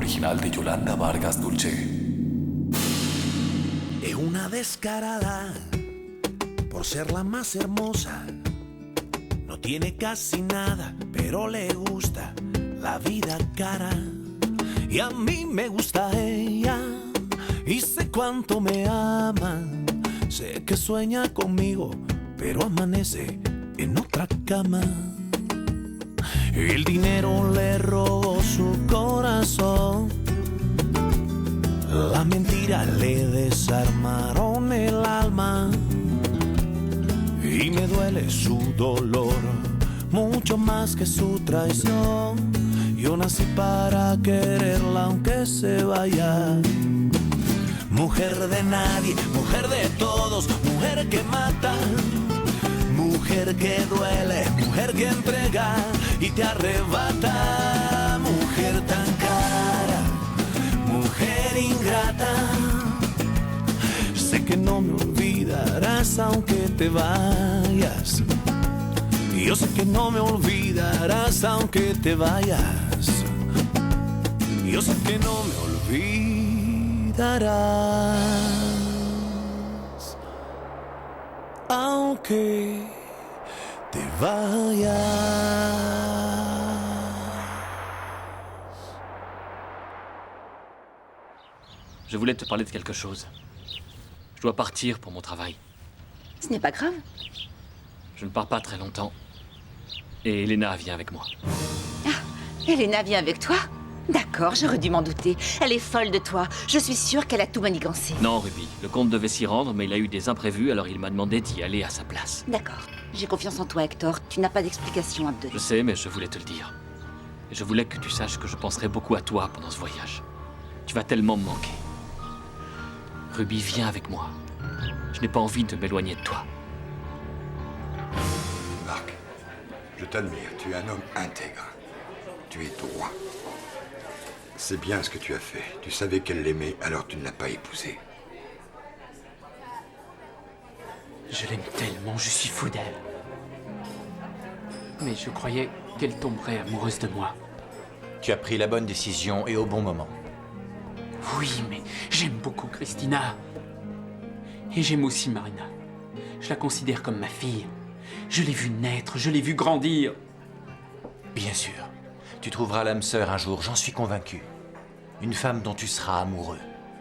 original de Yolanda Vargas Dulce. Es una descarada por ser la más hermosa. No tiene casi nada, pero le gusta la vida cara. Y a mí me gusta ella y sé cuánto me ama. Sé que sueña conmigo, pero amanece en otra cama. El dinero le robó su corazón. La mentira le desarmaron el alma. Y me duele su dolor, mucho más que su traición. Yo nací para quererla aunque se vaya. Mujer de nadie, mujer de todos, mujer que mata. Mujer que duele, mujer que entrega y te arrebata. Mujer tan cara, mujer ingrata. Sé que no me olvidarás aunque te vayas. Yo sé que no me olvidarás aunque te vayas. Yo sé que no me olvidarás aunque te vayas. Je voulais te parler de quelque chose. Je dois partir pour mon travail. Ce n'est pas grave. Je ne pars pas très longtemps. Et Elena vient avec moi. Elena vient avec toi? D'accord, j'aurais dû m'en douter. Elle est folle de toi. Je suis sûre qu'elle a tout manigancé. Non, Ruby. Le comte devait s'y rendre, mais il a eu des imprévus, alors il m'a demandé d'y aller à sa place. D'accord. J'ai confiance en toi, Hector. Tu n'as pas d'explication à me donner. Je sais, mais je voulais te le dire. Et je voulais que tu saches que je penserai beaucoup à toi pendant ce voyage. Tu vas tellement me manquer. Ruby, viens avec moi. Je n'ai pas envie de m'éloigner de toi. Marc, je t'admire. Tu es un homme intègre. Tu es droit. C'est bien ce que tu as fait. Tu savais qu'elle l'aimait, alors tu ne l'as pas épousée. Je l'aime tellement, je suis fou d'elle. Mais je croyais qu'elle tomberait amoureuse de moi. Tu as pris la bonne décision et au bon moment. Oui, mais j'aime beaucoup Christina. Et j'aime aussi Marina. Je la considère comme ma fille. Je l'ai vue naître, je l'ai vue grandir. Bien sûr. Tu trouveras l'âme sœur un jour, j'en suis convaincu. Une femme dont tu seras amoureux.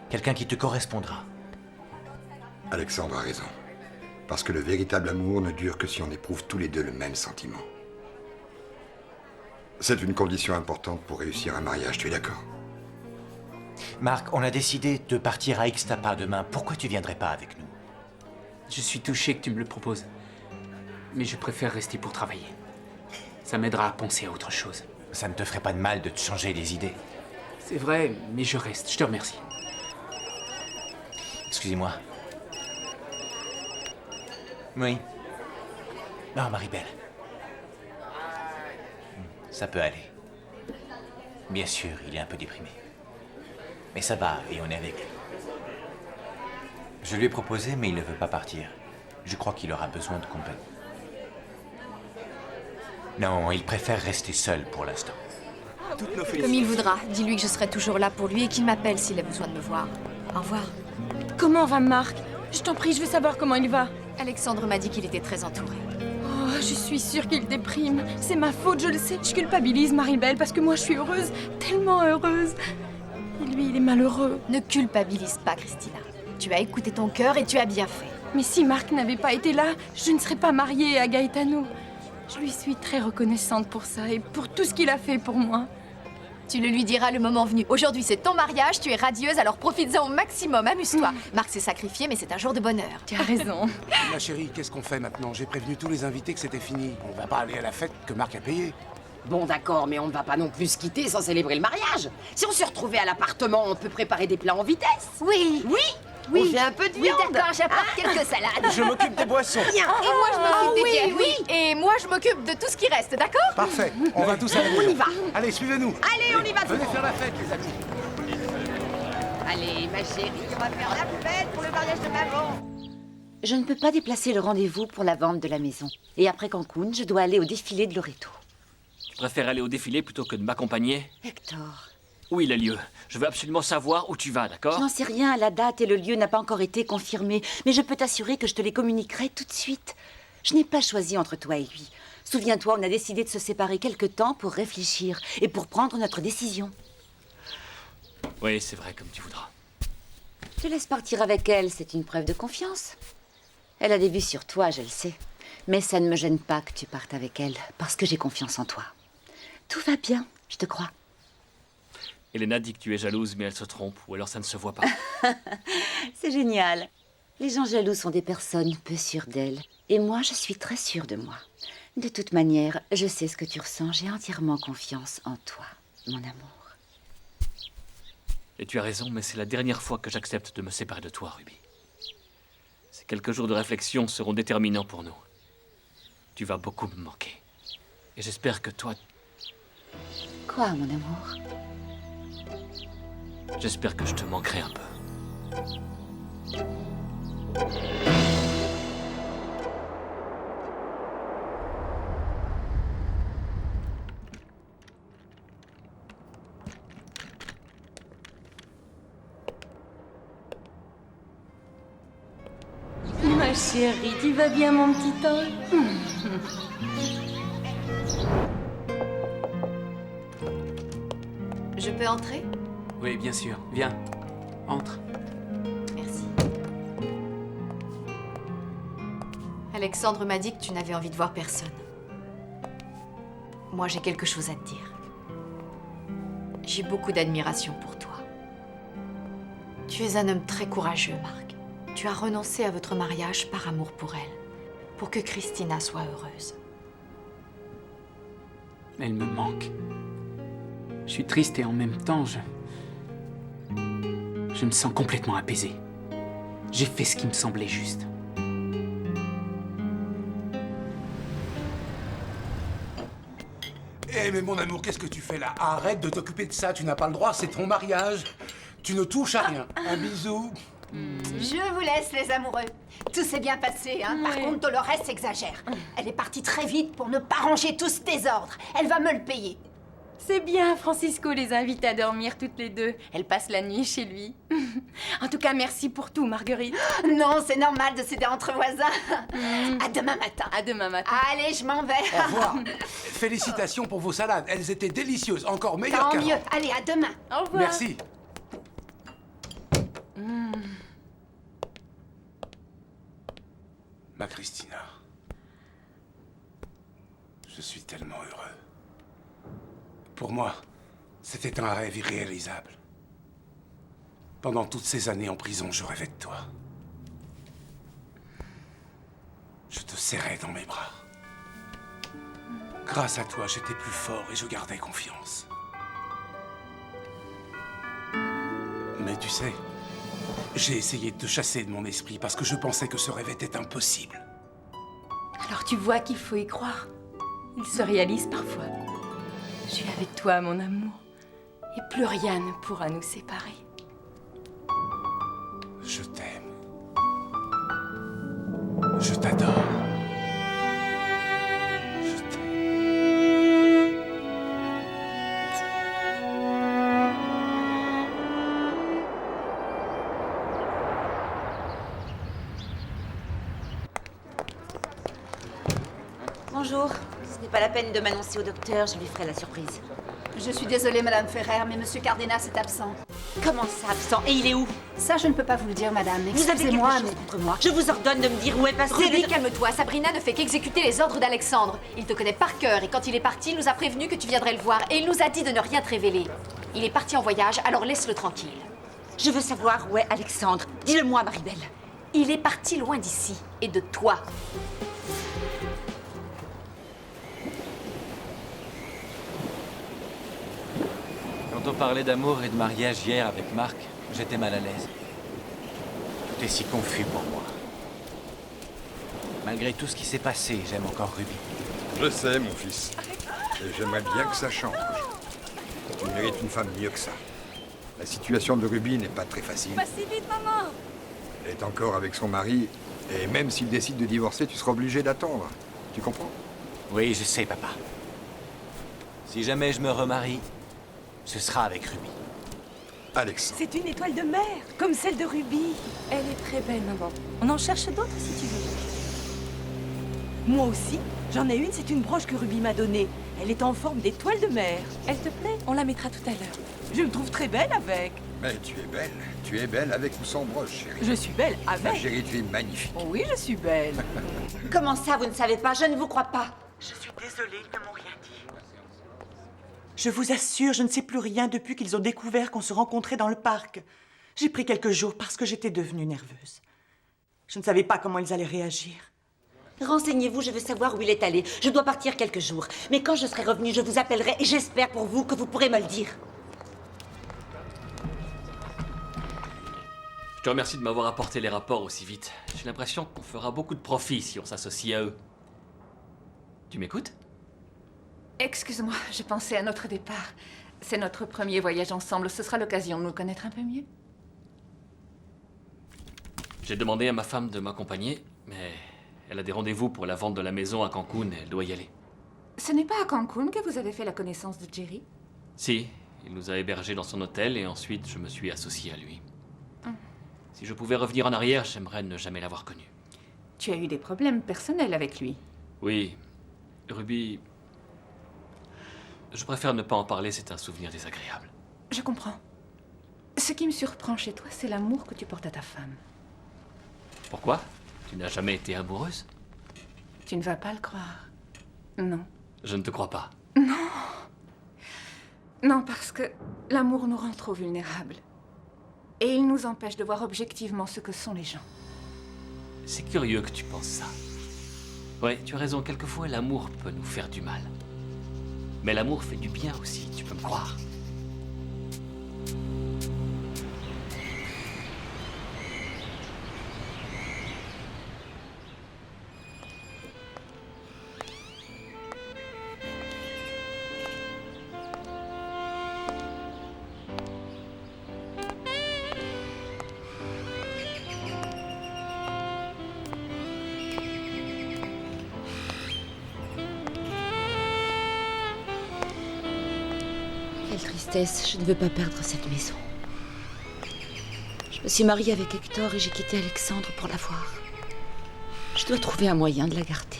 Quelqu'un qui te correspondra. Alexandre a raison. Parce que le véritable amour ne dure que si on éprouve tous les deux le même sentiment. C'est une condition importante pour réussir un mariage, tu es d'accord? Marc, on a décidé de partir à Ixtapa demain. Pourquoi tu viendrais pas avec nous? Je suis touché que tu me le proposes. Mais je préfère rester pour travailler. Ça m'aidera à penser à autre chose. Ça ne te ferait pas de mal de te changer les idées. C'est vrai, mais je reste. Je te remercie. Excusez-moi. Oui. Non, Marie-Belle. Ça peut aller. Bien sûr, il est un peu déprimé. Mais ça va, et on est avec lui. Je lui ai proposé, mais il ne veut pas partir. Je crois qu'il aura besoin de compagnie. Non, il préfère rester seul pour l'instant. Comme il voudra. Dis-lui que je serai toujours là pour lui et qu'il m'appelle s'il a besoin de me voir. Au revoir. Comment va Marc? Je t'en prie, je veux savoir comment il va. Alexandre m'a dit qu'il était très entouré. Oh, je suis sûre qu'il déprime. C'est ma faute, je le sais. Je culpabilise Marie-Belle parce que moi je suis heureuse, tellement heureuse. Et lui, il est malheureux. Ne culpabilise pas, Christina. Tu as écouté ton cœur et tu as bien fait. Mais si Marc n'avait pas été là, je ne serais pas mariée à Gaetano. Je lui suis très reconnaissante pour ça et pour tout ce qu'il a fait pour moi. Tu le lui diras le moment venu. Aujourd'hui, c'est ton mariage, tu es radieuse, alors profites-en au maximum, amuse-toi. Marc s'est sacrifié, mais c'est un jour de bonheur. Tu as raison. Ma chérie, qu'est-ce qu'on fait maintenant? J'ai prévenu tous les invités que c'était fini. On va pas aller à la fête que Marc a payée. Bon, d'accord, mais on ne va pas non plus se quitter sans célébrer le mariage. Si on se retrouvait à l'appartement, on peut préparer des plats en vitesse. Oui. Oui. On fait un peu de viande. Oui, d'accord, j'apporte quelques salades. Je m'occupe des boissons. Bien. Et moi, je m'occupe des bières. Oui. Et moi, je m'occupe de tout ce qui reste, d'accord? Parfait. On va tous à la On y va. Allez, suivez-nous. Allez, on y va tout le Venez monde. faire la fête, les amis. Allez, ma chérie, on va faire la fête pour le mariage de maman. Je ne peux pas déplacer le rendez-vous pour la vente de la maison. Et après Cancun, je dois aller au défilé de Loreto. Tu préfères aller au défilé plutôt que de m'accompagner? Hector, Où est le lieu? Je veux absolument savoir où tu vas, d'accord? Je n'en sais rien, la date et le lieu n'a pas encore été confirmés, mais je peux t'assurer que je te les communiquerai tout de suite. Je n'ai pas choisi entre toi et lui. Souviens-toi, on a décidé de se séparer quelque temps pour réfléchir et pour prendre notre décision. Oui, c'est vrai, comme tu voudras. Je te laisse partir avec elle, c'est une preuve de confiance. Elle a des vues sur toi, je le sais. Mais ça ne me gêne pas que tu partes avec elle, parce que j'ai confiance en toi. Tout va bien, je te crois. Elena dit que tu es jalouse, mais elle se trompe, ou alors ça ne se voit pas. C'est génial. Les gens jaloux sont des personnes peu sûres d'elles. Et moi, je suis très sûre de moi. De toute manière, je sais ce que tu ressens. J'ai entièrement confiance en toi, mon amour. Et tu as raison, mais c'est la dernière fois que j'accepte de me séparer de toi, Ruby. Ces quelques jours de réflexion seront déterminants pour nous. Tu vas beaucoup me manquer. Et j'espère que toi... Quoi, mon amour? J'espère que je te manquerai un peu. Ma chérie, tu vas bien, mon petit ange? Je peux entrer? Oui, bien sûr. Viens. Entre. Merci. Alexandre m'a dit que tu n'avais envie de voir personne. Moi, j'ai quelque chose à te dire. J'ai beaucoup d'admiration pour toi. Tu es un homme très courageux, Marc. Tu as renoncé à votre mariage par amour pour elle, pour que Christina soit heureuse. Elle me manque. Je suis triste et en même temps, je me sens complètement apaisé. J'ai fait ce qui me semblait juste. Eh mais mon amour, qu'est-ce que tu fais là? Arrête de t'occuper de ça, tu n'as pas le droit, c'est ton mariage. Tu ne touches à rien. Un bisou. Je vous laisse, les amoureux. Tout s'est bien passé, hein. Par contre, Dolores s'exagère. Elle est partie très vite pour ne pas ranger tout ce désordre. Elle va me le payer. C'est bien, Francisco les invite à dormir toutes les deux. Elle passe la nuit chez lui. En tout cas, merci pour tout, Marguerite. Non, c'est normal de s'aider entre voisins. À demain matin. À demain matin. Allez, je m'en vais. Au revoir. Félicitations pour vos salades, elles étaient délicieuses, encore meilleures Tant qu'avant. mieux. Allez, à demain. Au revoir. Merci. Ma Christina, je suis tellement heureux. Pour moi, c'était un rêve irréalisable. Pendant toutes ces années en prison, je rêvais de toi. Je te serrais dans mes bras. Grâce à toi, j'étais plus fort et je gardais confiance. Mais tu sais, j'ai essayé de te chasser de mon esprit parce que je pensais que ce rêve était impossible. Alors tu vois qu'il faut y croire. Il se réalise parfois. Je suis avec toi, mon amour. Et plus rien ne pourra nous séparer. Je t'aime. Je t'adore. Je t'aime. Bonjour. Ce n'est pas la peine de m'annoncer au docteur, je lui ferai la surprise. Je suis désolée, Madame Ferrer, mais Monsieur Cardenas est absent. Comment ça, absent? Et il est où? Ça, je ne peux pas vous le dire, Madame. Vous avez quelque Excusez-moi, chose mais... contre moi? Je vous ordonne de me dire où est passé Ruby, calme-toi. Sabrina ne fait qu'exécuter les ordres d'Alexandre. Il te connaît par cœur et quand il est parti, il nous a prévenu que tu viendrais le voir et il nous a dit de ne rien te révéler. Il est parti en voyage, alors laisse-le tranquille. Je veux savoir où est Alexandre. Dis-le-moi, Maribel. Il est parti loin d'ici et de toi. Quand on parlait d'amour et de mariage hier avec Marc, j'étais mal à l'aise. Tout est si confus pour moi. Malgré tout ce qui s'est passé, j'aime encore Ruby. Je sais, mon fils. Et j'aimerais bien que ça change. Tu mérites une femme mieux que ça. La situation de Ruby n'est pas très facile. Pas si vite, maman. Elle est encore avec son mari, et même s'il décide de divorcer, tu seras obligé d'attendre. Tu comprends? Oui, je sais, papa. Si jamais je me remarie, ce sera avec Ruby. Alexandre. C'est une étoile de mer, comme celle de Ruby. Elle est très belle, maman. On en cherche d'autres si tu veux. Moi aussi, j'en ai une, c'est une broche que Ruby m'a donnée. Elle est en forme d'étoile de mer. Elle te plaît? On la mettra tout à l'heure. Je me trouve très belle avec. Mais tu es belle. Tu es belle avec ou sans broche, chérie. Je suis belle avec. Ma chérie, tu es magnifique. Oui, je suis belle. Comment ça, vous ne savez pas? Je ne vous crois pas. Je suis désolée, ils ne m'ont rien dit. Je vous assure, je ne sais plus rien depuis qu'ils ont découvert qu'on se rencontrait dans le parc. J'ai pris quelques jours parce que j'étais devenue nerveuse. Je ne savais pas comment ils allaient réagir. Renseignez-vous, je veux savoir où il est allé. Je dois partir quelques jours. Mais quand je serai revenue, je vous appellerai et j'espère pour vous que vous pourrez me le dire. Je te remercie de m'avoir apporté les rapports aussi vite. J'ai l'impression qu'on fera beaucoup de profit si on s'associe à eux. Tu m'écoutes? Excuse-moi, je pensais à notre départ. C'est notre premier voyage ensemble. Ce sera l'occasion de nous connaître un peu mieux. J'ai demandé à ma femme de m'accompagner, mais elle a des rendez-vous pour la vente de la maison à Cancun et elle doit y aller. Ce n'est pas à Cancun que vous avez fait la connaissance de Jerry? Si, il nous a hébergés dans son hôtel et ensuite je me suis associé à lui. Si je pouvais revenir en arrière, j'aimerais ne jamais l'avoir connu. Tu as eu des problèmes personnels avec lui? Oui, Ruby... Je préfère ne pas en parler, c'est un souvenir désagréable. Je comprends. Ce qui me surprend chez toi, c'est l'amour que tu portes à ta femme. Pourquoi? Tu n'as jamais été amoureuse? Tu ne vas pas le croire. Non. Je ne te crois pas. Non. Non, parce que l'amour nous rend trop vulnérables. Et il nous empêche de voir objectivement ce que sont les gens. C'est curieux que tu penses ça. Ouais, tu as raison, quelquefois l'amour peut nous faire du mal. Mais l'amour fait du bien aussi, tu peux me croire. Quelle tristesse, je ne veux pas perdre cette maison. Je me suis mariée avec Hector et j'ai quitté Alexandre pour la voir. Je dois trouver un moyen de la garder.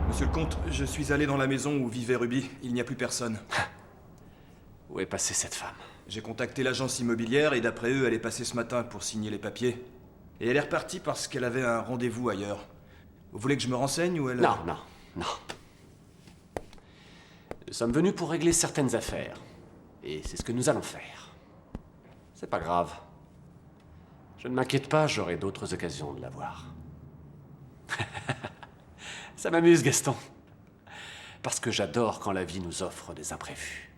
Monsieur le comte, je suis allé dans la maison où vivait Ruby. Il n'y a plus personne. Où est passée cette femme? J'ai contacté l'agence immobilière et d'après eux, elle est passée ce matin pour signer les papiers. Et elle est repartie parce qu'elle avait un rendez-vous ailleurs. Vous voulez que je me renseigne ou elle... Non. Nous sommes venus pour régler certaines affaires. Et c'est ce que nous allons faire. C'est pas grave. Je ne m'inquiète pas, j'aurai d'autres occasions de la voir. Ça m'amuse, Gaston. Parce que j'adore quand la vie nous offre des imprévus.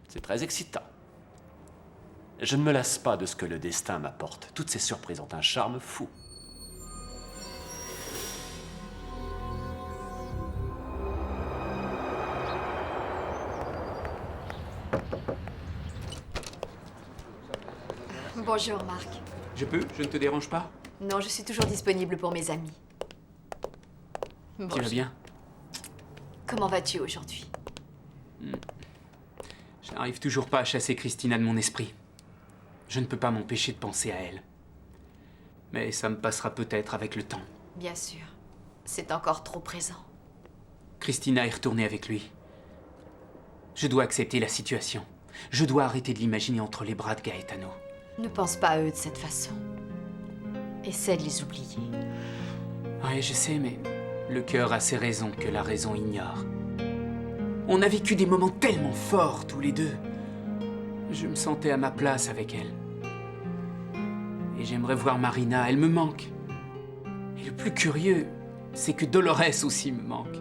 C'est très excitant. Je ne me lasse pas de ce que le destin m'apporte. Toutes ces surprises ont un charme fou. Bonjour, Marc. Je peux? Je ne te dérange pas? Non, je suis toujours disponible pour mes amis. Tu vas bien? Comment vas-tu aujourd'hui? Je n'arrive toujours pas à chasser Christina de mon esprit. Je ne peux pas m'empêcher de penser à elle. Mais ça me passera peut-être avec le temps. Bien sûr. C'est encore trop présent. Christina est retournée avec lui. Je dois accepter la situation. Je dois arrêter de l'imaginer entre les bras de Gaetano. Ne pense pas à eux de cette façon. Essaie de les oublier. Oui, je sais, mais le cœur a ses raisons que la raison ignore. On a vécu des moments tellement forts, tous les deux. Je me sentais à ma place avec elle. Et j'aimerais voir Marina, elle me manque. Et le plus curieux, c'est que Dolores aussi me manque.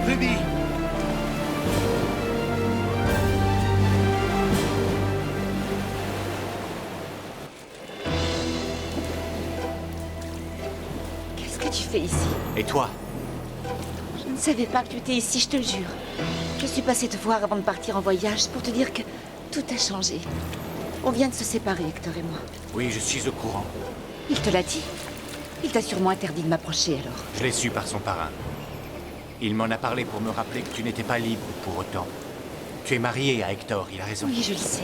Ruby! Qu'est-ce que tu fais ici? Et toi? Je ne savais pas que tu étais ici, je te le jure. Je suis passée te voir avant de partir en voyage pour te dire que tout a changé. On vient de se séparer, Hector et moi. Oui, je suis au courant. Il te l'a dit? Il t'a sûrement interdit de m'approcher alors. Je l'ai su par son parrain. Il m'en a parlé pour me rappeler que tu n'étais pas libre pour autant. Tu es mariée à Hector, il a raison. Oui, je le sais.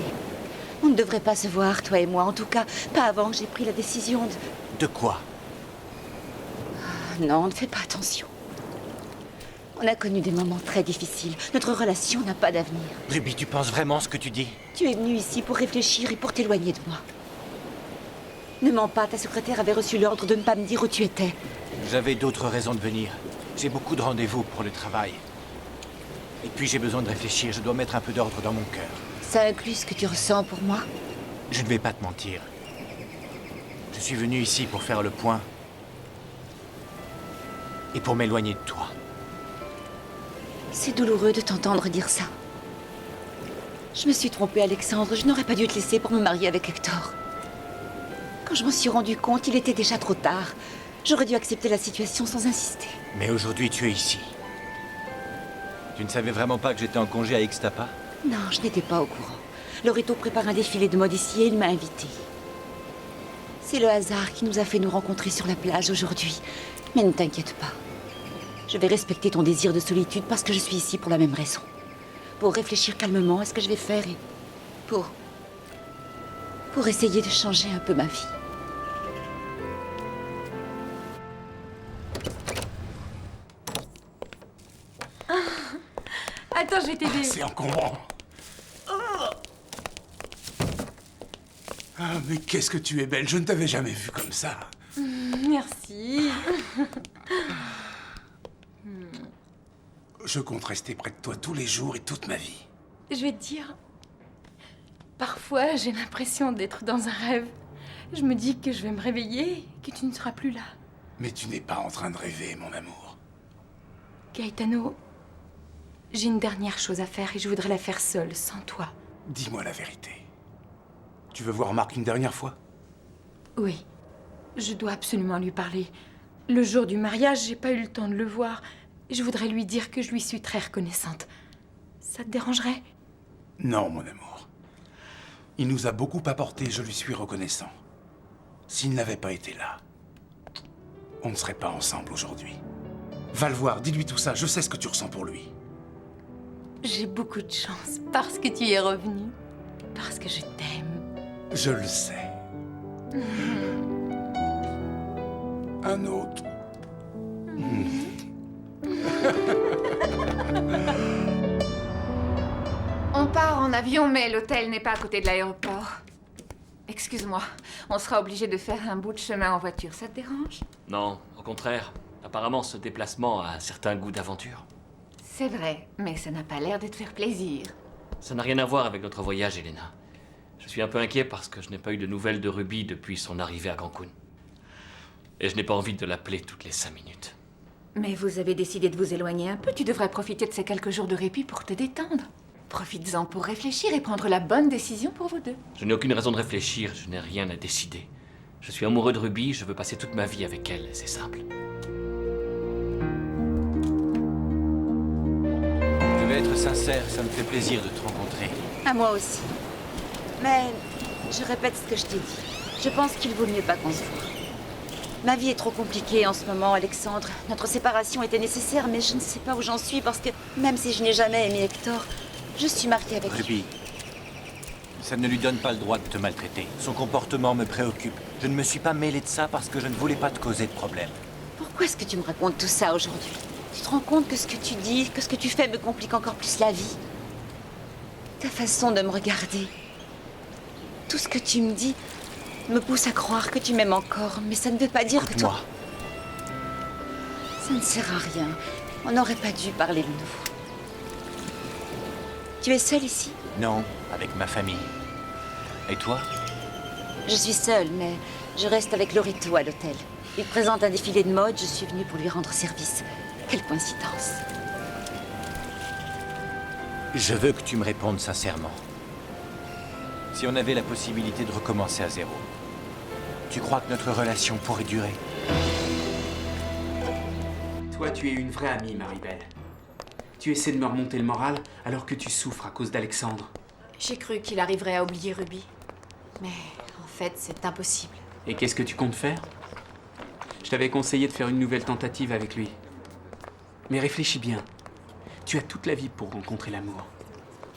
On ne devrait pas se voir, toi et moi. En tout cas, pas avant que j'ai pris la décision de... De quoi? Non, ne fais pas attention. On a connu des moments très difficiles. Notre relation n'a pas d'avenir. Ruby, tu penses vraiment ce que tu dis? Tu es venue ici pour réfléchir et pour t'éloigner de moi. Ne mens pas, ta secrétaire avait reçu l'ordre de ne pas me dire où tu étais. J'avais d'autres raisons de venir. J'ai beaucoup de rendez-vous pour le travail. Et puis j'ai besoin de réfléchir, je dois mettre un peu d'ordre dans mon cœur. Ça inclut ce que tu ressens pour moi? Je ne vais pas te mentir. Je suis venu ici pour faire le point. Et pour m'éloigner de toi. C'est douloureux de t'entendre dire ça. Je me suis trompée, Alexandre. Je n'aurais pas dû te laisser pour me marier avec Hector. Quand je m'en suis rendu compte, il était déjà trop tard. J'aurais dû accepter la situation sans insister. Mais aujourd'hui, tu es ici. Tu ne savais vraiment pas que j'étais en congé à Ixtapa? Non, je n'étais pas au courant. Loreto prépare un défilé de mode ici et il m'a invité. C'est le hasard qui nous a fait nous rencontrer sur la plage aujourd'hui. Mais ne t'inquiète pas. Je vais respecter ton désir de solitude parce que je suis ici pour la même raison. Pour réfléchir calmement à ce que je vais faire et pour essayer de changer un peu ma vie. Attends, je vais t'aider. C'est encombrant. Ah, mais qu'est-ce que tu es belle. Je ne t'avais jamais vue comme ça. Merci. Je compte rester près de toi tous les jours et toute ma vie. Je vais te dire, parfois j'ai l'impression d'être dans un rêve. Je me dis que je vais me réveiller, que tu ne seras plus là. Mais tu n'es pas en train de rêver, mon amour. Gaetano, j'ai une dernière chose à faire et je voudrais la faire seule, sans toi. Dis-moi la vérité. Tu veux voir Marc une dernière fois? Oui, je dois absolument lui parler. Le jour du mariage, j'ai pas eu le temps de le voir. Je voudrais lui dire que je lui suis très reconnaissante. Ça te dérangerait? Non, mon amour. Il nous a beaucoup apporté, je lui suis reconnaissant. S'il n'avait pas été là, on ne serait pas ensemble aujourd'hui. Va le voir, dis-lui tout ça, je sais ce que tu ressens pour lui. J'ai beaucoup de chance parce que tu es revenu, parce que je t'aime. Je le sais. Un autre. On part en avion, mais l'hôtel n'est pas à côté de l'aéroport. Excuse-moi, on sera obligé de faire un bout de chemin en voiture. Ça te dérange? Non, au contraire. Apparemment, ce déplacement a un certain goût d'aventure. C'est vrai, mais ça n'a pas l'air de te faire plaisir. Ça n'a rien à voir avec notre voyage, Elena. Je suis un peu inquiet parce que je n'ai pas eu de nouvelles de Ruby depuis son arrivée à Cancun. Et je n'ai pas envie de l'appeler toutes les 5 minutes. Mais vous avez décidé de vous éloigner un peu. Tu devrais profiter de ces quelques jours de répit pour te détendre. Profites-en pour réfléchir et prendre la bonne décision pour vous deux. Je n'ai aucune raison de réfléchir, je n'ai rien à décider. Je suis amoureux de Ruby, je veux passer toute ma vie avec elle, c'est simple. Je vais être sincère, ça me fait plaisir de te rencontrer. À moi aussi. Mais je répète ce que je t'ai dit. Je pense qu'il vaut mieux pas qu'on se voit. Ma vie est trop compliquée en ce moment, Alexandre. Notre séparation était nécessaire, mais je ne sais pas où j'en suis parce que même si je n'ai jamais aimé Hector, je suis mariée avec lui. Ruby, ça ne lui donne pas le droit de te maltraiter. Son comportement me préoccupe. Je ne me suis pas mêlé de ça parce que je ne voulais pas te causer de problème. Pourquoi est-ce que tu me racontes tout ça aujourd'hui? Tu te rends compte que ce que tu dis, que ce que tu fais me complique encore plus la vie? Ta façon de me regarder, tout ce que tu me dis me pousse à croire que tu m'aimes encore, mais ça ne veut pas dire que toi... Ça ne sert à rien. On n'aurait pas dû parler de nous. Tu es seule ici? Non, avec ma famille. Et toi? Je suis seule, mais je reste avec Loreto à l'hôtel. Il présente un défilé de mode, je suis venue pour lui rendre service. Quelle coïncidence. Je veux que tu me répondes sincèrement. Si on avait la possibilité de recommencer à zéro, tu crois que notre relation pourrait durer? Toi, tu es une vraie amie, Maribel. Tu essaies de me remonter le moral alors que tu souffres à cause d'Alexandre. J'ai cru qu'il arriverait à oublier Ruby. Mais en fait, c'est impossible. Et qu'est-ce que tu comptes faire? Je t'avais conseillé de faire une nouvelle tentative avec lui. Mais réfléchis bien. Tu as toute la vie pour rencontrer l'amour.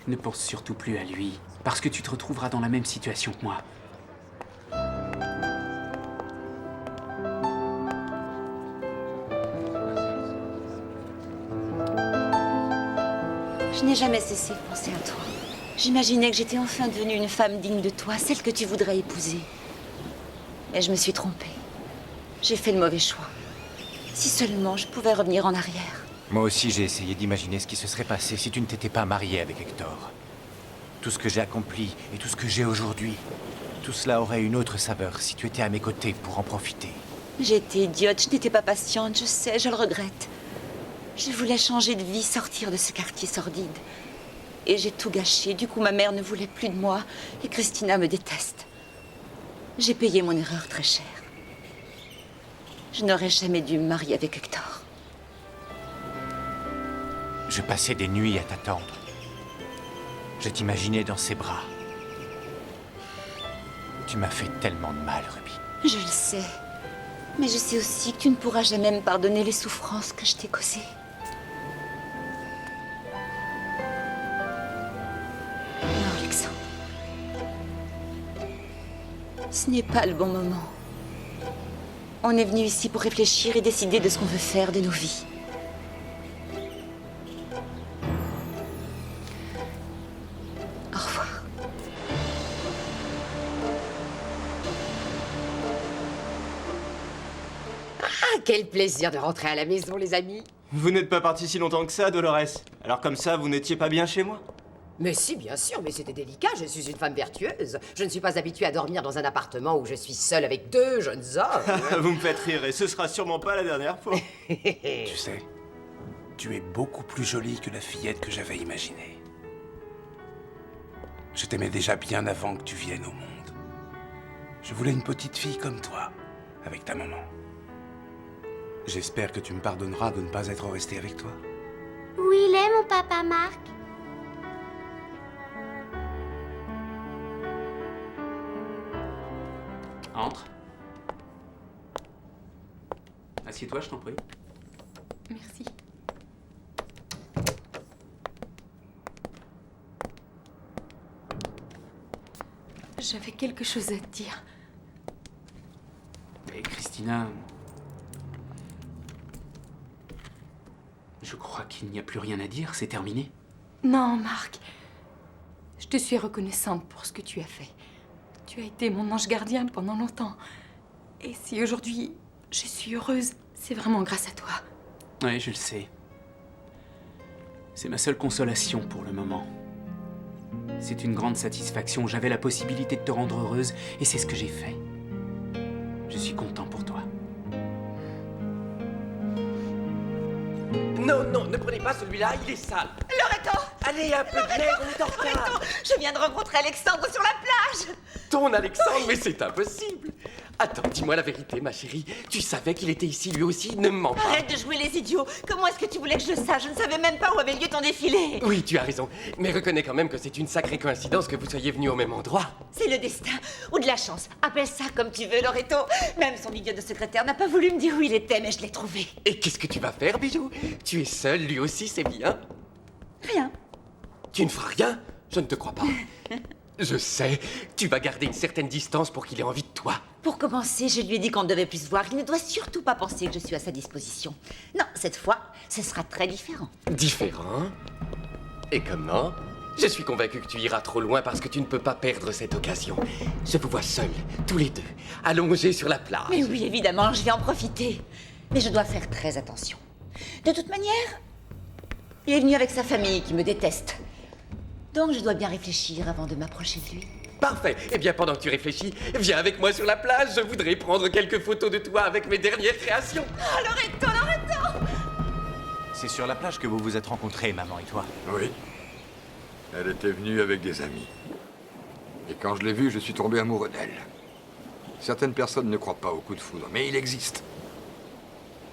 Ne pense surtout plus à lui, parce que tu te retrouveras dans la même situation que moi. Je n'ai jamais cessé de penser à toi. J'imaginais que j'étais enfin devenue une femme digne de toi, celle que tu voudrais épouser. Mais je me suis trompée. J'ai fait le mauvais choix. Si seulement je pouvais revenir en arrière. Moi aussi, j'ai essayé d'imaginer ce qui se serait passé si tu ne t'étais pas mariée avec Hector. Tout ce que j'ai accompli et tout ce que j'ai aujourd'hui, tout cela aurait une autre saveur si tu étais à mes côtés pour en profiter. J'ai été idiote, je n'étais pas patiente, je sais, je le regrette. Je voulais changer de vie, sortir de ce quartier sordide. Et j'ai tout gâché, du coup ma mère ne voulait plus de moi et Christina me déteste. J'ai payé mon erreur très cher. Je n'aurais jamais dû me marier avec Hector. Je passais des nuits à t'attendre. Je t'imaginais dans ses bras. Tu m'as fait tellement de mal, Ruby. Je le sais. Mais je sais aussi que tu ne pourras jamais me pardonner les souffrances que je t'ai causées. Non, Alexandre. Ce n'est pas le bon moment. On est venu ici pour réfléchir et décider de ce qu'on veut faire de nos vies. Au revoir. Ah, quel plaisir de rentrer à la maison, les amis. Vous n'êtes pas parti si longtemps que ça, Dolores. Alors comme ça, vous n'étiez pas bien chez moi? Mais si, bien sûr, mais c'était délicat, je suis une femme vertueuse. Je ne suis pas habituée à dormir dans un appartement où je suis seule avec deux jeunes hommes. Vous me faites rire et ce sera sûrement pas la dernière fois. Tu sais, tu es beaucoup plus jolie que la fillette que j'avais imaginée. Je t'aimais déjà bien avant que tu viennes au monde. Je voulais une petite fille comme toi, avec ta maman. J'espère que tu me pardonneras de ne pas être resté avec toi. Où il est, mon papa Marc? Entre. Assieds-toi, je t'en prie. Merci. J'avais quelque chose à te dire. Mais Christina... Je crois qu'il n'y a plus rien à dire, c'est terminé. Non, Marc. Je te suis reconnaissante pour ce que tu as fait. Tu as été mon ange gardien pendant longtemps. Et si aujourd'hui je suis heureuse, c'est vraiment grâce à toi. Oui, je le sais. C'est ma seule consolation pour le moment. C'est une grande satisfaction. J'avais la possibilité de te rendre heureuse et c'est ce que j'ai fait. Je suis content pour toi. Non, non, ne prenez pas celui-là, il est sale. Loreto! Allez, un peu de l'air, on est en retard. Loreto! Je viens de rencontrer Alexandre sur la plage! Ton Alexandre, mais c'est impossible. Attends, dis-moi la vérité, ma chérie. Tu savais qu'il était ici lui aussi, ne me mens pas. Arrête de jouer les idiots! Comment est-ce que tu voulais que je le sache? Je ne savais même pas où avait lieu ton défilé! Oui, tu as raison. Mais reconnais quand même que c'est une sacrée coïncidence que vous soyez venus au même endroit. C'est le destin, ou de la chance. Appelle ça comme tu veux, Loreto. Même son idiot de secrétaire n'a pas voulu me dire où il était, mais je l'ai trouvé. Et qu'est-ce que tu vas faire, Bijou? Tu es seule, lui aussi, c'est bien. Rien. Tu ne feras rien? Je ne te crois pas. Je sais, tu vas garder une certaine distance pour qu'il ait envie de toi. Pour commencer, je lui ai dit qu'on ne devait plus se voir. Il ne doit surtout pas penser que je suis à sa disposition. Non, cette fois, ce sera très différent. Différent? Et comment? Je suis convaincu que tu iras trop loin parce que tu ne peux pas perdre cette occasion. Je vous vois seuls, tous les deux, allongés sur la plage. Mais oui, évidemment, je vais en profiter. Mais je dois faire très attention. De toute manière, il est venu avec sa famille qui me déteste. Donc je dois bien réfléchir avant de m'approcher de lui. Parfait. Eh bien, pendant que tu réfléchis, viens avec moi sur la plage. Je voudrais prendre quelques photos de toi avec mes dernières créations. Oh, Loreto! C'est sur la plage que vous vous êtes rencontrés, maman et toi? Oui. Elle était venue avec des amis. Et quand je l'ai vue, je suis tombé amoureux d'elle. Certaines personnes ne croient pas au coup de foudre, mais il existe.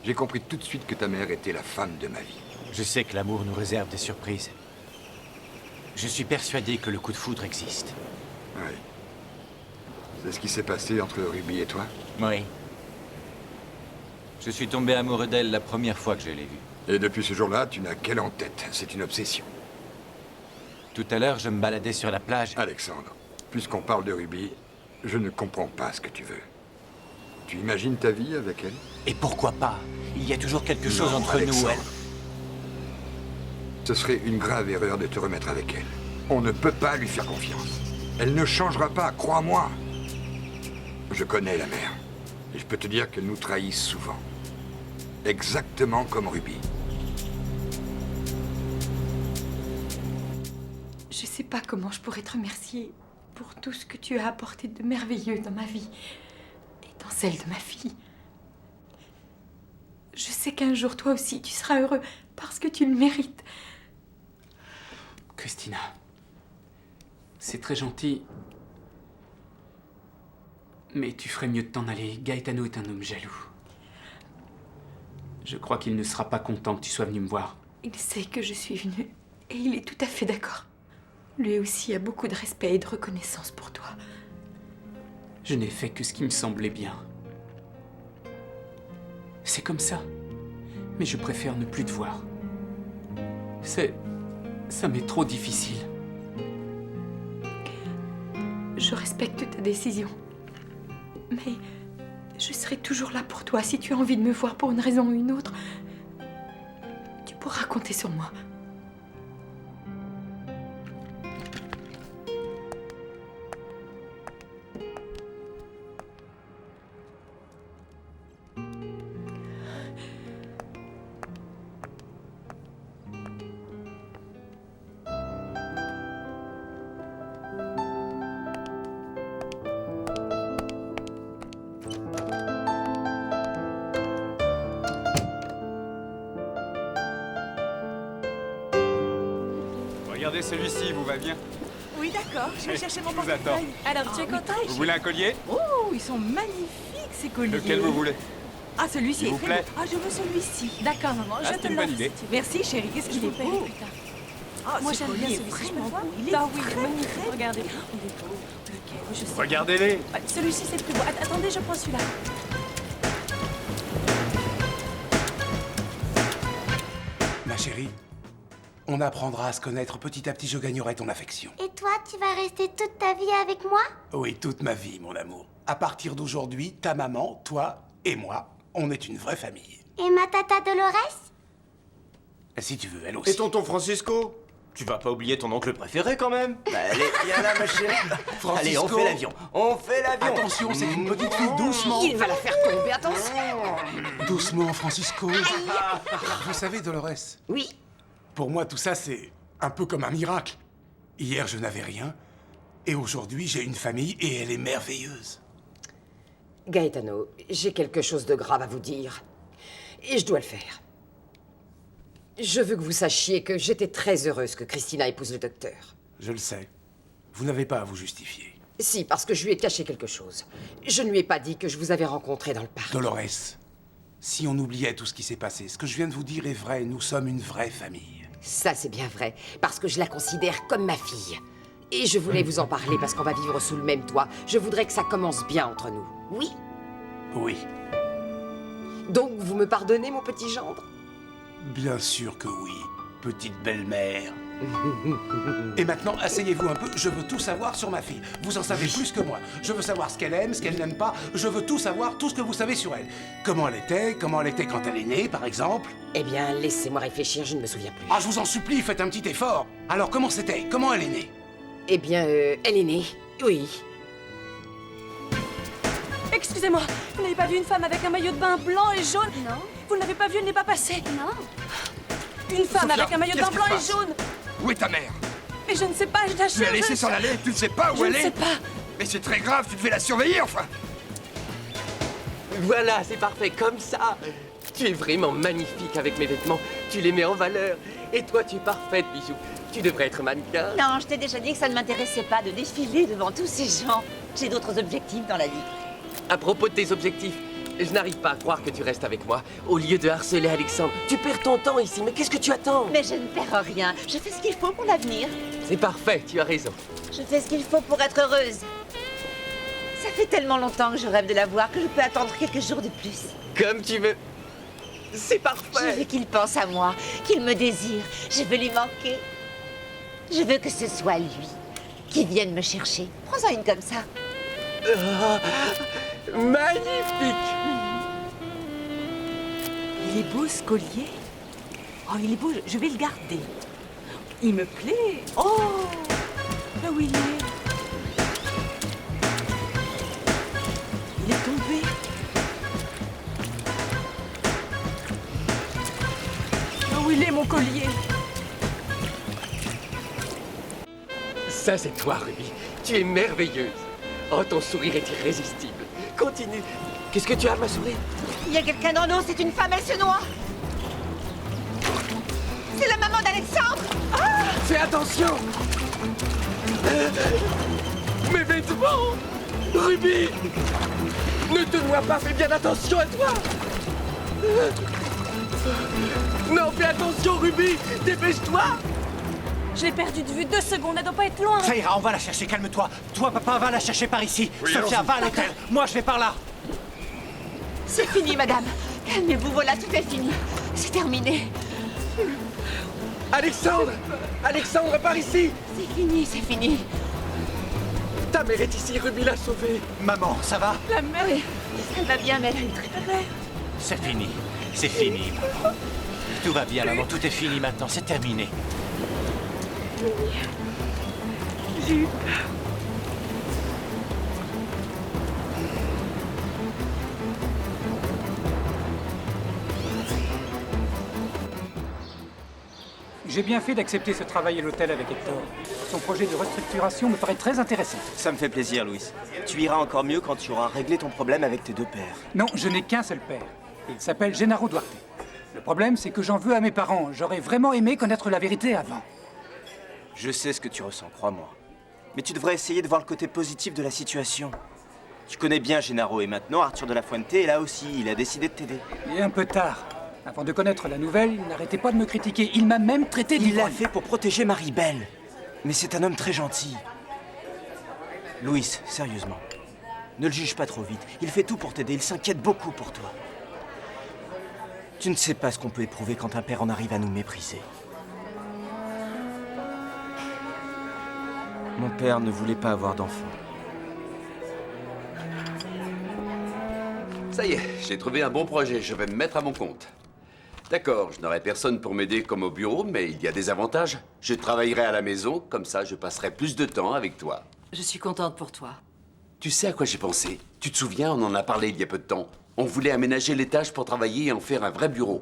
J'ai compris tout de suite que ta mère était la femme de ma vie. Je sais que l'amour nous réserve des surprises. Je suis persuadé que le coup de foudre existe. Oui. C'est ce qui s'est passé entre Ruby et toi? Oui. Je suis tombé amoureux d'elle la première fois que je l'ai vue. Et depuis ce jour-là, tu n'as qu'elle en tête. C'est une obsession. Tout à l'heure, je me baladais sur la plage. Alexandre, puisqu'on parle de Ruby, je ne comprends pas ce que tu veux. Tu imagines ta vie avec elle? Et pourquoi pas? Il y a toujours quelque chose entre Alexandre. nous, elle. Ce serait une grave erreur de te remettre avec elle. On ne peut pas lui faire confiance. Elle ne changera pas, crois-moi. Je connais la mère. Et je peux te dire qu'elle nous trahit souvent. Exactement comme Ruby. Je sais pas comment je pourrais te remercier pour tout ce que tu as apporté de merveilleux dans ma vie et dans celle de ma fille. Je sais qu'un jour, toi aussi, tu seras heureux parce que tu le mérites. Christina, c'est très gentil. Mais tu ferais mieux de t'en aller. Gaetano est un homme jaloux. Je crois qu'il ne sera pas content que tu sois venu me voir. Il sait que je suis venue et il est tout à fait d'accord. Lui aussi a beaucoup de respect et de reconnaissance pour toi. Je n'ai fait que ce qui me semblait bien. C'est comme ça. Mais je préfère ne plus te voir. Ça m'est trop difficile. Je respecte ta décision. Mais je serai toujours là pour toi si tu as envie de me voir pour une raison ou une autre. Tu pourras compter sur moi. Regardez celui-ci, vous va bien? Oui, d'accord, je vais chercher mon Je vous attends. portefeuille. Alors, tu es content? Vous voulez un collier? Oh, ils sont magnifiques, ces colliers. Lequel vous voulez? Ah, celui-ci S'il est vous très plaît. beau. Ah, je veux celui-ci. D'accord, maman, Ah, je c'est te une l'offre. bonne idée. si tu veux. Merci, chérie, qu'est-ce qu'il est beau. Ah, moi, j'aime bien celui-ci, je peux voir? Il est magnifique. Regardez, il est beau. Lequel? Je sais. Regardez-les. Ah, celui-ci, c'est le plus beau. Attendez, je prends celui-là. Ma chérie, on apprendra à se connaître petit à petit, je gagnerai ton affection. Et toi, tu vas rester toute ta vie avec moi? Oui, toute ma vie, mon amour. À partir d'aujourd'hui, ta maman, toi et moi, on est une vraie famille. Et ma tata Dolores? Si tu veux, elle aussi. Et tonton Francisco? Tu vas pas oublier ton oncle préféré quand même? Allez, viens là, ma chérie. Francisco. Allez, on fait l'avion. On fait l'avion. Attention, c'est une petite fille, doucement. Il va la faire tomber, attention. Doucement, Francisco. Vous savez, Dolores? Oui. Pour moi, tout ça, c'est un peu comme un miracle. Hier, je n'avais rien. Et aujourd'hui, j'ai une famille et elle est merveilleuse. Gaetano, j'ai quelque chose de grave à vous dire. Et je dois le faire. Je veux que vous sachiez que j'étais très heureuse que Christina épouse le docteur. Je le sais. Vous n'avez pas à vous justifier. Si, parce que je lui ai caché quelque chose. Je ne lui ai pas dit que je vous avais rencontré dans le parc. Dolores, si on oubliait tout ce qui s'est passé, ce que je viens de vous dire est vrai. Nous sommes une vraie famille. Ça, c'est bien vrai, parce que je la considère comme ma fille. Et je voulais vous en parler parce qu'on va vivre sous le même toit. Je voudrais que ça commence bien entre nous. Oui? Oui. Donc, vous me pardonnez, mon petit gendre? Bien sûr que oui, petite belle-mère. Et maintenant, asseyez-vous un peu, je veux tout savoir sur ma fille. Vous en savez plus que moi. Je veux savoir ce qu'elle aime, ce qu'elle n'aime pas. Je veux tout savoir, tout ce que vous savez sur elle. Comment elle était quand elle est née, par exemple. Eh bien, laissez-moi réfléchir, je ne me souviens plus. Ah, je vous en supplie, faites un petit effort. Alors, comment c'était? Comment elle est née? Eh bien, elle est née, oui. Excusez-moi, vous n'avez pas vu une femme avec un maillot de bain blanc et jaune? Non. Vous ne l'avez pas vu, elle n'est pas passée? Non. Une femme Sophia, avec un maillot de bain qu'est-ce blanc qui et se passe? jaune? Où est ta mère? Mais je ne sais pas, je la cherche. Tu l'as laissée s'en aller? Tu ne sais pas où elle est? Je ne sais pas. Mais c'est très grave, tu devais la surveiller, enfin. Voilà, c'est parfait, comme ça. Tu es vraiment magnifique avec mes vêtements. Tu les mets en valeur. Et toi, tu es parfaite, Bijou. Tu devrais être mannequin. Non, je t'ai déjà dit que ça ne m'intéressait pas de défiler devant tous ces gens. J'ai d'autres objectifs dans la vie. À propos de tes objectifs, je n'arrive pas à croire que tu restes avec moi. Au lieu de harceler Alexandre, tu perds ton temps ici. Mais qu'est-ce que tu attends? Mais je ne perds rien. Je fais ce qu'il faut pour l'avenir. C'est parfait, tu as raison. Je fais ce qu'il faut pour être heureuse. Ça fait tellement longtemps que je rêve de la voir que je peux attendre quelques jours de plus. Comme tu veux. C'est parfait. Je veux qu'il pense à moi, qu'il me désire. Je veux lui manquer. Je veux que ce soit lui qui vienne me chercher. Prends-en une comme ça. Magnifique. Il est beau ce collier. Oh, il est beau, je vais le garder. Il me plaît. Oh, là où il est. Il est tombé. Là où il est, mon collier. Ça, c'est toi, Ruby. Tu es merveilleuse. Oh, ton sourire est irrésistible. Continue. Qu'est-ce que tu as, ma souris? Il y a quelqu'un dans l'eau, c'est une femme, elle se noie. C'est la maman d'Alexandre. Ah! Fais attention. Mes vêtements. Ruby, ne te noie pas, fais bien attention à toi. Non, fais attention, Ruby. Dépêche-toi. Je l'ai perdu de vue 2 secondes, elle doit pas être loin. Ça ira, on va la chercher, calme-toi. Toi, papa, va la chercher par ici. Oui, Sophia, va à l'hôtel. Moi, je vais par là. C'est fini, madame. Calmez-vous, voilà, tout est fini. C'est terminé. Alexandre! Alexandre, par ici! C'est fini, c'est fini. Ta mère est ici, Ruby l'a sauvée. Maman, ça va? La mère, elle va bien, mais elle a une très belle. C'est fini. C'est fini, maman. Tout va bien, maman. Tout est fini maintenant. C'est terminé. J'ai eu peur. J'ai bien fait d'accepter ce travail à l'hôtel avec Hector. Son projet de restructuration me paraît très intéressant. Ça me fait plaisir, Louis. Tu iras encore mieux quand tu auras réglé ton problème avec tes 2 pères. Non, je n'ai qu'un seul père. Il s'appelle Gennaro Duarte. Le problème, c'est que j'en veux à mes parents. J'aurais vraiment aimé connaître la vérité avant. Je sais ce que tu ressens, crois-moi. Mais tu devrais essayer de voir le côté positif de la situation. Tu connais bien Gennaro et maintenant Arthur de la Fuente est là aussi. Il a décidé de t'aider. Et un peu tard. Avant de connaître la nouvelle, il n'arrêtait pas de me critiquer. Il m'a même traité Il d'ivrogne. l'a fait pour protéger Marie-Belle. Mais c'est un homme très gentil. Louis, sérieusement, ne le juge pas trop vite. Il fait tout pour t'aider. Il s'inquiète beaucoup pour toi. Tu ne sais pas ce qu'on peut éprouver quand un père en arrive à nous mépriser. Mon père ne voulait pas avoir d'enfant. Ça y est, j'ai trouvé un bon projet. Je vais me mettre à mon compte. D'accord, je n'aurai personne pour m'aider comme au bureau, mais il y a des avantages. Je travaillerai à la maison, comme ça je passerai plus de temps avec toi. Je suis contente pour toi. Tu sais à quoi j'ai pensé? Tu te souviens, on en a parlé il y a peu de temps. On voulait aménager l'étage pour travailler et en faire un vrai bureau.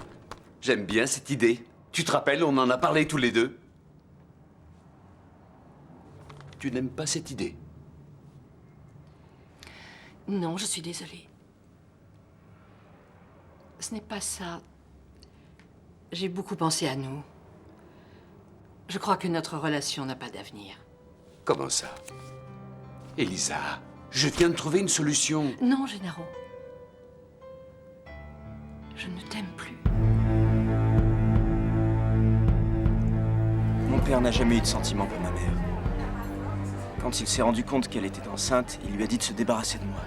J'aime bien cette idée. Tu te rappelles, on en a parlé tous les deux. Tu n'aimes pas cette idée? Non, je suis désolée. Ce n'est pas ça. J'ai beaucoup pensé à nous. Je crois que notre relation n'a pas d'avenir. Comment ça? Elisa, je viens de trouver une solution. Non, Gennaro. Je ne t'aime plus. Mon père n'a jamais eu de sentiment pour ma mère. Quand il s'est rendu compte qu'elle était enceinte, il lui a dit de se débarrasser de moi.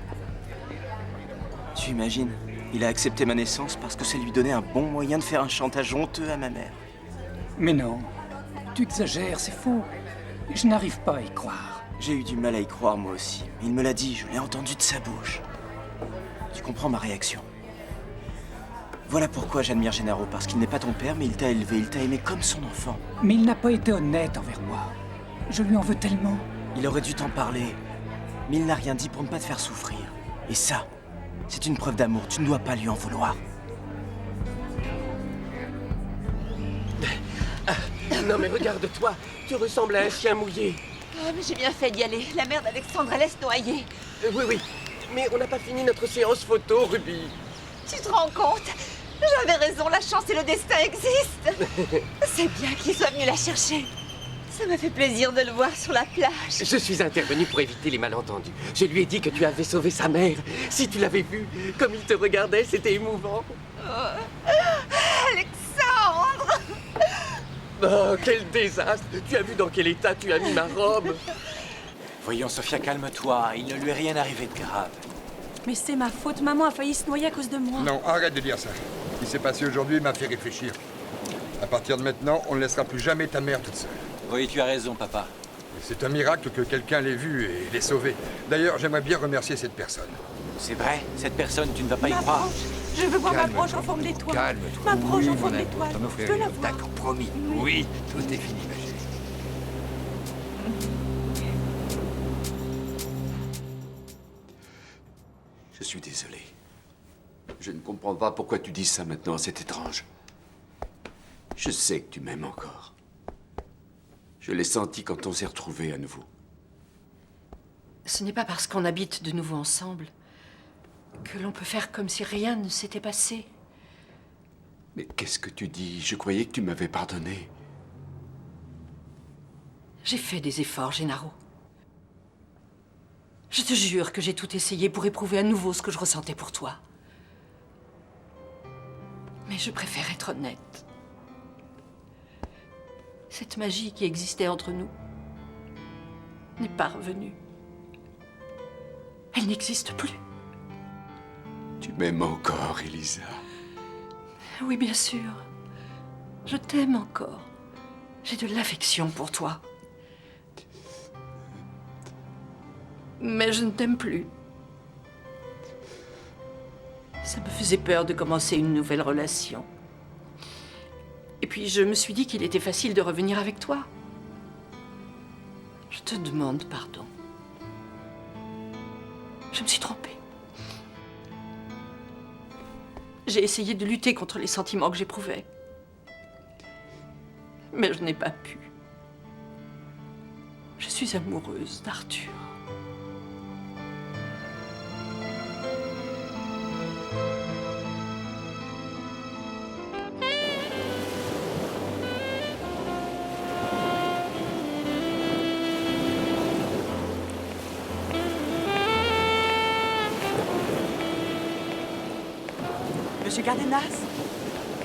Tu imagines? Il a accepté ma naissance parce que ça lui donnait un bon moyen de faire un chantage honteux à ma mère. Mais non, tu exagères, c'est faux. Je n'arrive pas à y croire. J'ai eu du mal à y croire moi aussi. Mais il me l'a dit, je l'ai entendu de sa bouche. Tu comprends ma réaction? Voilà pourquoi j'admire Gennaro, parce qu'il n'est pas ton père, mais il t'a élevé, il t'a aimé comme son enfant. Mais il n'a pas été honnête envers moi. Je lui en veux tellement. Il aurait dû t'en parler, mais il n'a rien dit pour ne pas te faire souffrir. Et ça, c'est une preuve d'amour, tu ne dois pas lui en vouloir. Non mais regarde-toi, tu ressembles à un chien mouillé. Ah, mais j'ai bien fait d'y aller. La mère d'Alexandre, elle laisse noyer. Oui, mais on n'a pas fini notre séance photo, Ruby. Tu te rends compte? J'avais raison, la chance et le destin existent. C'est bien qu'il soit venu la chercher. Ça m'a fait plaisir de le voir sur la plage. Je suis intervenu pour éviter les malentendus. Je lui ai dit que tu avais sauvé sa mère. Si tu l'avais vu, comme il te regardait, c'était émouvant. Alexandre! Oh, quel désastre! Tu as vu dans quel état tu as mis ma robe? Voyons, Sophia, calme-toi. Il ne lui est rien arrivé de grave. Mais c'est ma faute, maman a failli se noyer à cause de moi. Non, arrête de dire ça. Ce qui s'est passé aujourd'hui m'a fait réfléchir. À partir de maintenant, on ne laissera plus jamais ta mère toute seule. Oui, tu as raison, papa. C'est un miracle que quelqu'un l'ait vue et l'ait sauvée. D'ailleurs, j'aimerais bien remercier cette personne. C'est vrai, cette personne, tu ne vas pas y croire. Je veux voir ma Calme-toi, broche en forme d'étoile. Calme-toi. Ma broche Oui, en mon forme amour, d'étoile. t'en Je offrirai veux la une. voir. D'accord, promis. Oui, tout est fini, ma chérie. Je suis désolé. Je ne comprends pas pourquoi tu dis ça maintenant, c'est étrange. Je sais que tu m'aimes encore. Je l'ai senti quand on s'est retrouvés à nouveau. Ce n'est pas parce qu'on habite de nouveau ensemble que l'on peut faire comme si rien ne s'était passé. Mais qu'est-ce que tu dis? Je croyais que tu m'avais pardonné. J'ai fait des efforts, Gennaro. Je te jure que j'ai tout essayé pour éprouver à nouveau ce que je ressentais pour toi. Mais je préfère être honnête. Cette magie qui existait entre nous n'est pas revenue. Elle n'existe plus. Tu m'aimes encore, Elisa. Oui, bien sûr. Je t'aime encore. J'ai de l'affection pour toi. Mais je ne t'aime plus. Ça me faisait peur de commencer une nouvelle relation. Et puis je me suis dit qu'il était facile de revenir avec toi. Je te demande pardon. Je me suis trompée. J'ai essayé de lutter contre les sentiments que j'éprouvais. Mais je n'ai pas pu. Je suis amoureuse d'Arthur. Monsieur Cardenas,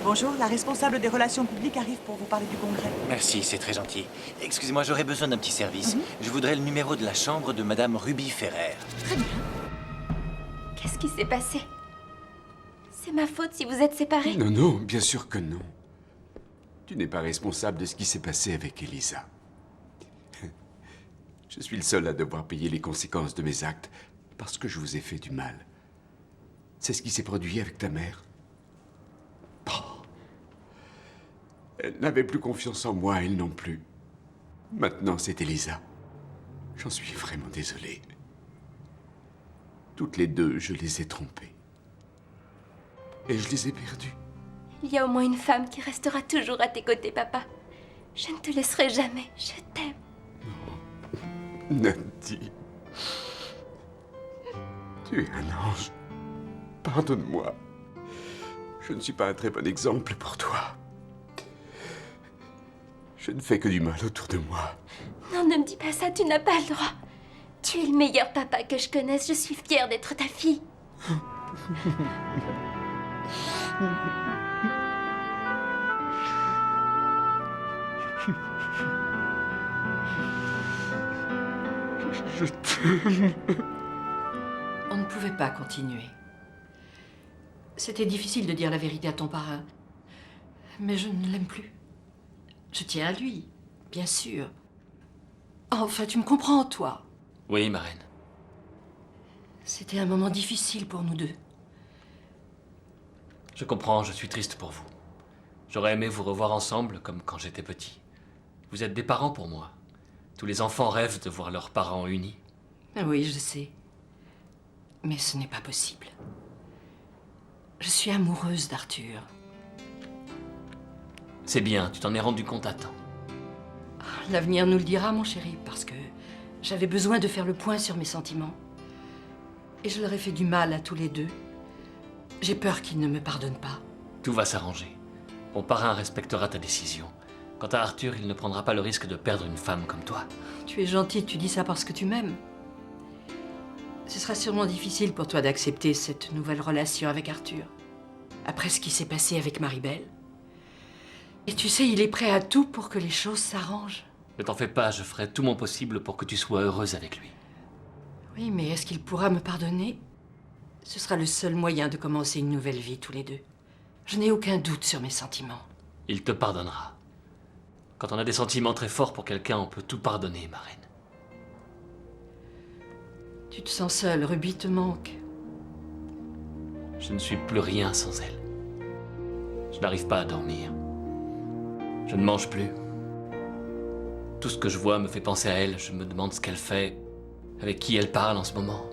bonjour, la responsable des relations publiques arrive pour vous parler du congrès. Merci, c'est très gentil. Excusez-moi, j'aurais besoin d'un petit service. Je voudrais le numéro de la chambre de Madame Ruby Ferrer. Très bien. Qu'est-ce qui s'est passé? C'est ma faute si vous êtes séparés? Non, non, bien sûr que non. Tu n'es pas responsable de ce qui s'est passé avec Elisa. Je suis le seul à devoir payer les conséquences de mes actes parce que je vous ai fait du mal. C'est ce qui s'est produit avec ta mère. Oh. Elle n'avait plus confiance en moi, elle non plus. Maintenant, c'est Elisa. J'en suis vraiment désolé. Toutes les deux, je les ai trompées. Et je les ai perdues. Il y a au moins une femme qui restera toujours à tes côtés, papa. Je ne te laisserai jamais. Je t'aime. Nandi. Tu es un ange. Pardonne-moi. Je ne suis pas un très bon exemple pour toi. Je ne fais que du mal autour de moi. Non, ne me dis pas ça, tu n'as pas le droit. Tu es le meilleur papa que je connaisse. Je suis fière d'être ta fille. Je t'aime. On ne pouvait pas continuer. C'était difficile de dire la vérité à ton parrain. Mais je ne l'aime plus. Je tiens à lui, bien sûr. Enfin, tu me comprends, toi. Oui, ma reine. C'était un moment difficile pour nous deux. Je comprends, je suis triste pour vous. J'aurais aimé vous revoir ensemble, comme quand j'étais petit. Vous êtes des parents pour moi. Tous les enfants rêvent de voir leurs parents unis. Oui, je sais. Mais ce n'est pas possible. Je suis amoureuse d'Arthur. C'est bien, tu t'en es rendu compte à temps. L'avenir nous le dira, mon chéri, parce que j'avais besoin de faire le point sur mes sentiments. Et je leur ai fait du mal à tous les deux. J'ai peur qu'ils ne me pardonnent pas. Tout va s'arranger. Mon parrain respectera ta décision. Quant à Arthur, il ne prendra pas le risque de perdre une femme comme toi. Tu es gentil, tu dis ça parce que tu m'aimes. Ce sera sûrement difficile pour toi d'accepter cette nouvelle relation avec Arthur. Après ce qui s'est passé avec Maribel. Et tu sais, il est prêt à tout pour que les choses s'arrangent. Ne t'en fais pas, je ferai tout mon possible pour que tu sois heureuse avec lui. Oui, mais est-ce qu'il pourra me pardonner? Ce sera le seul moyen de commencer une nouvelle vie tous les deux. Je n'ai aucun doute sur mes sentiments. Il te pardonnera. Quand on a des sentiments très forts pour quelqu'un, on peut tout pardonner, ma reine. Tu te sens seule, Ruby te manque. Je ne suis plus rien sans elle. Je n'arrive pas à dormir. Je ne mange plus. Tout ce que je vois me fait penser à elle. Je me demande ce qu'elle fait, avec qui elle parle en ce moment.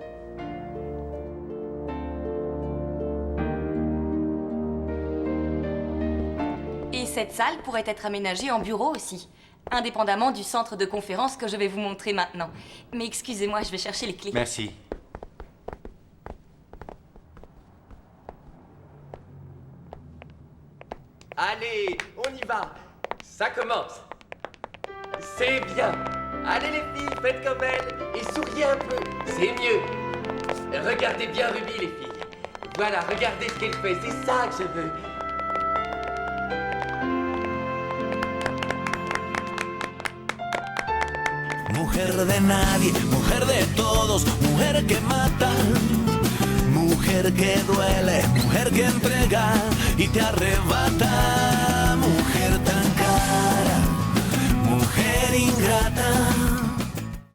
Et cette salle pourrait être aménagée en bureau aussi, indépendamment du centre de conférence que je vais vous montrer maintenant. Mais excusez-moi, je vais chercher les clés. Merci. Allez, on y va. Ça commence. C'est bien. Allez les filles, faites comme elle et souriez un peu. C'est mieux. Regardez bien Ruby les filles. Voilà, regardez ce qu'elle fait. C'est ça que je veux. Mujer de nadie, mujer de todos, mujer que mata, mujer que duele, mujer que entrega y te arrebata, mujer tan cara, mujer ingrata.